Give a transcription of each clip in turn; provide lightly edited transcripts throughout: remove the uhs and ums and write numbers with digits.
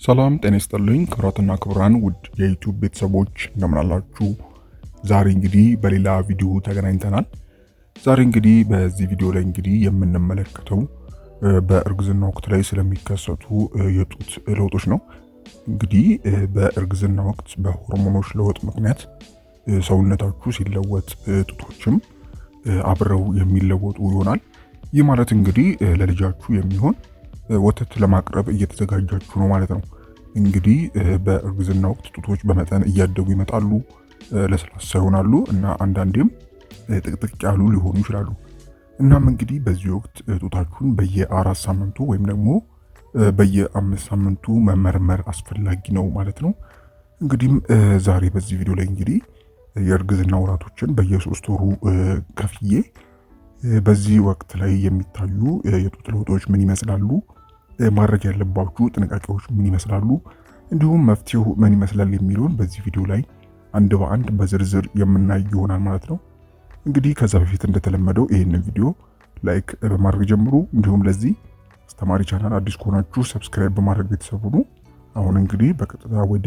ሰላም ጤና ይስጥልኝ ክቡራትና ክቡራን ውድ የዩቲዩብ ቤተሰቦች እንደምን አላችሁ? ዛሬ እንግዲህ በሌላ ቪዲዮ ተገናኝተናል። ዛሬ እንግዲህ በዚህ ቪዲዮ ላይ እንግዲህ የምንመለከተው በእርግዝና ወቅት ላይ ስለሚከሰቱ የጡት ለውጦች ነው። እንግዲህ በእርግዝና ወቅት በሆርሞኖች ለውጥ ምክንያት ሰውነታችሁ ሲለወጥ ጡቶችም አብረው የሚለወጡ ይሆናል። ይህ ማለት እንግዲህ ለልጃችሁ የሚሆን ወተት ለማቅረብ እየተዘጋጃችሁ ነው ማለት ነው። እንግዲህ በእርግዝና ወቅት ጡቶች በመጠን እያደጉ ይመጣሉ፣ ለስላሳ ይሆናሉ እና አንዳንዴም ጥቅጥቅ ያሉ ሊሆኑ ይችላሉ። እናም እንግዲህ በዚህ ወቅት ጡታችሁን በየ4 ሳምንቱ ወይም ደግሞ በየ5 ሳምንቱ መመርመር አስፈላጊ ነው ማለት ነው። እንግዲህም ዛሬ በዚህ ቪዲዮ ላይ እንግዲህ የእርግዝና ወራቶችን በየ3 ወሩ ከፍዬ በዚህ ወቅት ላይ የሚታዩ የጡት ለውጦች ምን ይመስላሉ፣ ማድረግ ያለባችሁ ጥንቃቄዎች ምን ይመስላሉ፣ እንዲሁም መፍትሄው ምን ይመስላል የሚለውን በዚህ ቪዲዮ ላይ አንድ በአንድ በዝርዝር የምናይ ይሆናል ማለት ነው። እንግዲህ ከዛ በፊት እንደተለመደው ይህንን ቪዲዮ ላይክ በማድረግ ጀምሩ። እንዲሁም ለዚህ አስተማሪ ቻናል አዲስ ከሆናችሁ ሰብስክራይብ በማድረግ ቤተሰቡ ነው። አሁን እንግዲህ በቀጥታ ወደ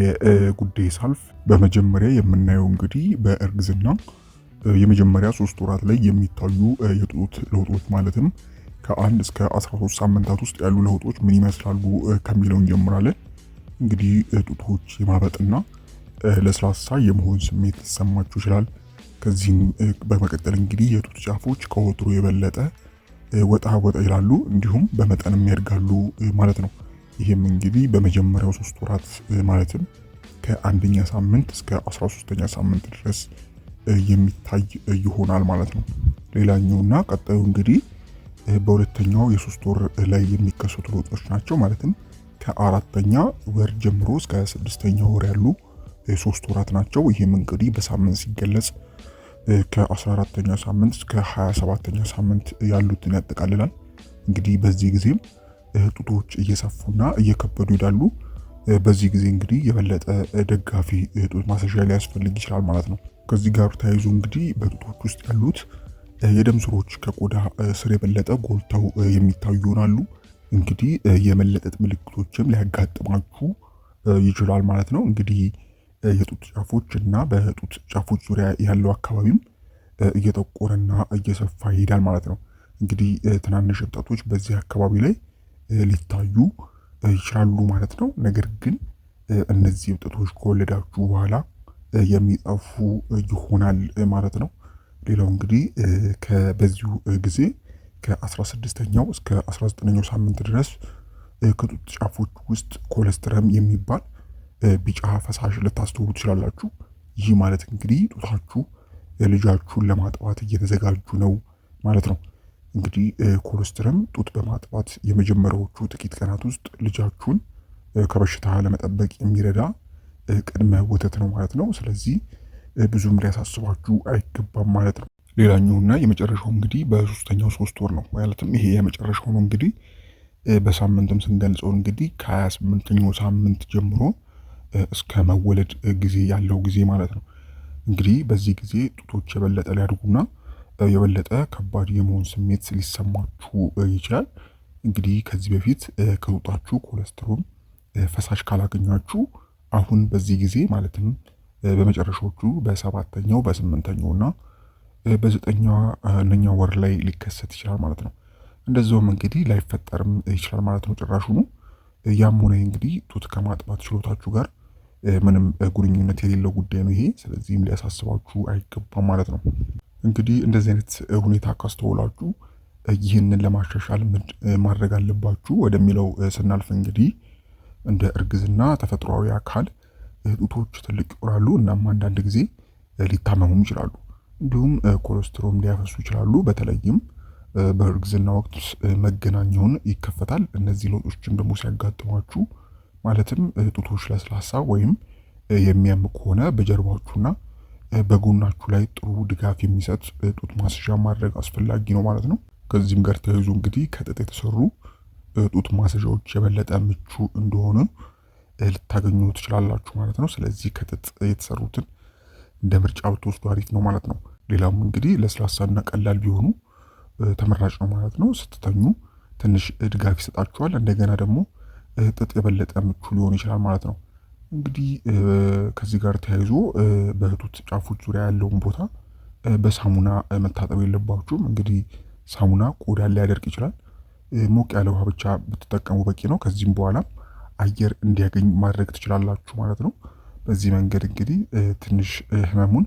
ጉዳይ ሳልፍ በመጀመሪያ የምናየው እንግዲህ በእርግዝና የመጀመሪያ 3 ወራት ላይ የሚታዩ የጡት ለውጦች ማለትም ከ1 እስከ 13 ሳምንታት ውስጥ ያሉ ለውጦች ምን ይመስላሉ ከሚለው እንጀምራለን። እንግዲህ ጡቶች የማበጥና ለስላሳ የመሆን ስሜት ሊሰማችሁ ይችላል። ከዚህም በመቀጠል እንግዲህ የጡት ጫፎች ከወትሮ የበለጠ ወጣ ይላሉ፣ እንዲሁም በመጠንም ያድጋሉ ማለት ነው። ይህም እንግዲህ በመጀመሪያው 3 ወራት ማለትም ከ1ኛ ሳምንት እስከ 13ኛ ሳምንት ድረስ የሚታይ ይሆናል ማለት ነው። ሌላኛውና ቀጣዩ እንግዲህ በሁለተኛው የ3 ወር ላይ የሚከሰቱ ለውጦች ናቸው። ማለትም ከ4ኛ ወር ጀምሮ እስከ 6ኛ ወር ያሉ 3 ወራት ናቸው። ይህም እንግዲህ በሳምንት ሲገለጽ ከ14ኛ ሳምንት እስከ 27ኛ ሳምንት ያሉትን ያጠቃልላል። እንግዲህ በዚህ ጊዜም ጡቶች እየሰፉና እየከበዱ ይሄዳሉ። በዚህ ጊዜ እንግዲህ የበለጠ ደጋፊ ጡት ማስያዣ ሊያስፈልግ ይችላል ማለት ነው። ከዚህ ጋር ተያይዞ እንግዲህ በጡቶች ውስጥ ያሉት የደም ስሮች ከቆዳ ስር የበለጠ ጎልተው የሚታዩ ይሆናሉ። እንግዲህ የመለጠጥ ምልክቶችም ሊያጋጥማችሁ ይችላል ማለት ነው። እንግዲህ የጡት ጫፎች እና በጡት ጫፎች ዙሪያ ያለው አካባቢም እየጠቆረና እየሰፋ ይሄዳል ማለት ነው። እንግዲህ ትናንሽ እብጠቶች በዚህ አካባቢ ላይ ሊታዩ ይችላሉ ማለት ነው። ነገር ግን እነዚህ እብጠቶች ከወለዳችሁ በኋላ የሚጠፉ ይሆናል ማለት ነው። ሌላው እንግዲህ በዚሁ ጊዜ ከ16ኛው እስከ 19ኛው ሳምንት ድረስ ከጡት ጫፎች ውስጥ ኮለስትረም የሚባል ቢጫ ፈሳሽ ልታስተውሉ ትችላላችሁ። ይህ ማለት እንግዲህ ጡታችሁ ልጃችሁን ለማጥባት እየተዘጋጁ ነው ማለት ነው። እንግዲህ ኮለስትረም ጡት በማጥባት የመጀመሪያዎቹ ጥቂት ቀናት ውስጥ ልጃችሁን ከበሽታ ለመጠበቅ የሚረዳ ቅድመ ወተት ነው ማለት ነው። ስለዚህ ብዙም ሊያሳስባችሁ አይገባም ማለት ነው። ሌላኛውና የመጨረሻው እንግዲህ በሶስተኛው 3 ወር ነው። ማለትም ይሄ የመጨረሻው ነው። እንግዲህ በሳምንትም ስንገልጸው እንግዲህ ከ28ኛው ሳምንት ጀምሮ እስከ መወለድ ጊዜ ያለው ጊዜ ማለት ነው። እንግዲህ በዚህ ጊዜ ጡቶች የበለጠ ሊያድጉና የበለጠ ከባድ የመሆን ስሜት ሊሰማችሁ ይችላል። እንግዲህ ከዚህ በፊት ከጡታችሁ ኮለስትሮም ፈሳሽ ካላገኛችሁ አሁን በዚህ ጊዜ ማለትም በመጨረሻዎቹ በ7ኛው በ8ኛው እና በ9ኛው ወር ላይ ሊከሰት ይችላል ማለት ነው። እንደዛውም እንግዲህ ላይፈጠርም ይችላል ማለት ነው ጭራሹኑ። ያም ሆነ እንግዲህ ጡት ከማጥባት ችሎታችሁ ጋር ምንም ግንኙነት የሌለው ጉዳይ ነው ይሄ። ስለዚህም ሊያሳስባችሁ አይገባም ማለት ነው። እንግዲህ እንደዚህ አይነት ሁኔታ ካስተውላችሁ ይህንን ለማሻሻል ማድረግ አለባችሁ ወደሚለው ስናልፍ እንግዲህ እንደ እርግዝና ተፈጥሯዊ አካል ጡቶች ትልቅ ይሆናሉ። እናም አንዳንድ ጊዜ ሊታመሙም ይችላሉ። እንዲሁም ኮሌስትሮም ሊያፈሱ ይችላሉ። በተለይም በእርግዝና ወቅት መገናኛውን ይከፈታል። እነዚህ ለውጦችን ደግሞ ሲያጋጥሟችሁ ማለትም ጡቶች ለስላሳ ወይም የሚያም ከሆነ በጀርባችሁና በጎናችሁ ላይ ጥሩ ድጋፍ የሚሰጥ ጡት ማስያዣ ማድረግ አስፈላጊ ነው ማለት ነው። ከዚህም ጋር ተያይዞ እንግዲህ ከጥጥ የተሰሩ ጡት ማስያዣዎች የበለጠ ምቹ እንደሆነ ልታገኙ ትችላላችሁ ማለት ነው። ስለዚህ ከጥጥ የተሰሩትን እንደ ምርጫ ብትወስዱ አሪፍ ነው ማለት ነው። ሌላም እንግዲህ ለስላሳና ቀላል ቢሆኑ ተመራጭ ነው ማለት ነው። ስትተኙ ትንሽ ድጋፍ ይሰጣችኋል። እንደገና ደግሞ ጥጥ የበለጠ ምቹ ሊሆን ይችላል ማለት ነው። እንግዲህ ከዚህ ጋር ተያይዞ በእህቱት ጫፎች ዙሪያ ያለውን ቦታ በሳሙና መታጠብ የለባችሁም። እንግዲህ ሳሙና ቆዳን ሊያደርቅ ይችላል። ሞቅ ያለ ውሃ ብቻ ብትጠቀሙ በቂ ነው። ከዚህም በኋላ አየር እንዲያገኝ ማድረግ ትችላላችሁ ማለት ነው። በዚህ መንገድ እንግዲህ ትንሽ ህመሙን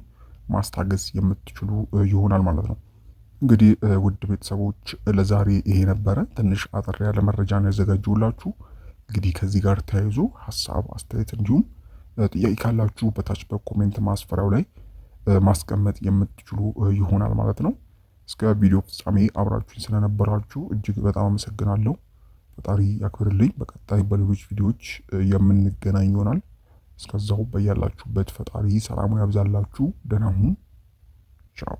ማስታገስ የምትችሉ ይሆናል ማለት ነው። እንግዲህ ውድ ቤተሰቦች ለዛሬ ይሄ ነበረ። ትንሽ አጠር ያለ መረጃ ነው ያዘጋጀሁላችሁ። እንግዲህ ከዚህ ጋር ተያይዞ ሀሳብ፣ አስተያየት እንዲሁም ጥያቄ ካላችሁ በታች በኮሜንት ማስፈሪያው ላይ ማስቀመጥ የምትችሉ ይሆናል ማለት ነው። እስከ ቪዲዮ ፍጻሜ አብራችሁኝ ስለነበራችሁ እጅግ በጣም አመሰግናለሁ። ፈጣሪ ያክብርልኝ። በቀጣይ በሌሎች ቪዲዮዎች የምንገናኝ ይሆናል። እስከዛው በያላችሁበት ፈጣሪ ሰላሙን ያብዛላችሁ። ደህና ሁኑ። ቻው